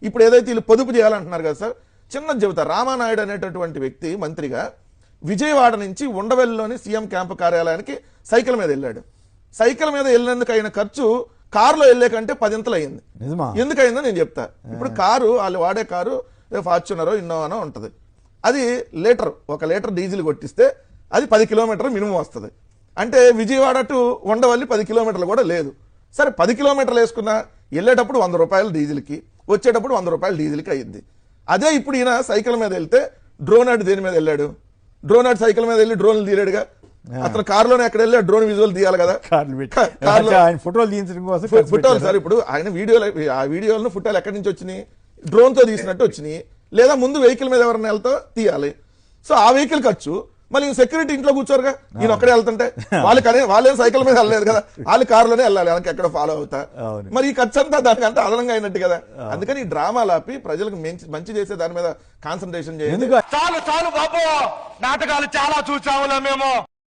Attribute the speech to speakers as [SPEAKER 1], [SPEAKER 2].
[SPEAKER 1] ఇప్పుడు ఏదైతే వీళ్ళు పొదుపు చేయాలంటున్నారు కదా సార్, చిన్నది చెబుతా. రామానాయుడు అనేటటువంటి వ్యక్తి మంత్రిగా విజయవాడ నుంచి ఉండవెల్లిలోని సీఎం క్యాంపు కార్యాలయానికి సైకిల్ మీద వెళ్ళాడు. సైకిల్ మీద వెళ్ళినందుకు అయిన ఖర్చు కారులో వెళ్లే కంటే 10 అయింది. ఎందుకయిందో నేను చెప్తా. ఇప్పుడు కారు, వాళ్ళు వాడే కారు ఫార్చునరో ఇన్నోవానో ఉంటది. అది ఒక లీటర్ డీజిల్ కొట్టిస్తే అది 10 కిలోమీటర్లు మినిమం వస్తుంది. అంటే విజయవాడ టు ఉండవల్లి 10 కిలోమీటర్లు కూడా లేదు. సరే 10 కిలోమీటర్లు వేసుకున్నా వెళ్ళేటప్పుడు 100 రూపాయలు డీజిల్కి, వచ్చేటప్పుడు 100 రూపాయలు డీజిల్కి అయ్యింది. అదే ఇప్పుడు ఈయన సైకిల్ మీద వెళ్తే డ్రోన్ నాడు దేని మీద వెళ్ళాడు? డ్రోన్ నాడు సైకిల్ మీద వెళ్ళి డ్రోన్లు తీరాడుగా. అతను కారులోనే ఎక్కడ వెళ్ళి డ్రోన్ విజువల్ తీయాలి కదా. ఫోటోలు సార్, ఇప్పుడు ఆయన వీడియోలను ఫోటోలు ఎక్కడి నుంచి వచ్చినాయి? డ్రోన్ తో తీసినట్టు వచ్చినాయి, లేదా ముందు వెహికల్ మీద ఎవరైనా వెళ్తా తీయాలి. సో ఆ వెహికల్ ఖర్చు మళ్ళీ సెక్యూరిటీ ఇంట్లో కూర్చోరుగా. నేను ఒక్కడే వెళ్తుంటే వాళ్ళేం సైకిల్ మీద వెళ్ళలేదు కదా, వాళ్ళు కారులోనే వెళ్ళాలి, వాళ్ళకి ఎక్కడ ఫాలో అవుతా. మరి ఈ ఖర్చు అంతా దానికంటే అదనంగా అయినట్టు కదా. అందుకని ఈ డ్రామాలు ఆపి ప్రజలకు మంచి చేసే దాని మీద కాన్సన్ట్రేషన్ చేయండి.
[SPEAKER 2] చాలు చాలు బాబు, నాటకాలు చాలా చూసాములే మేము.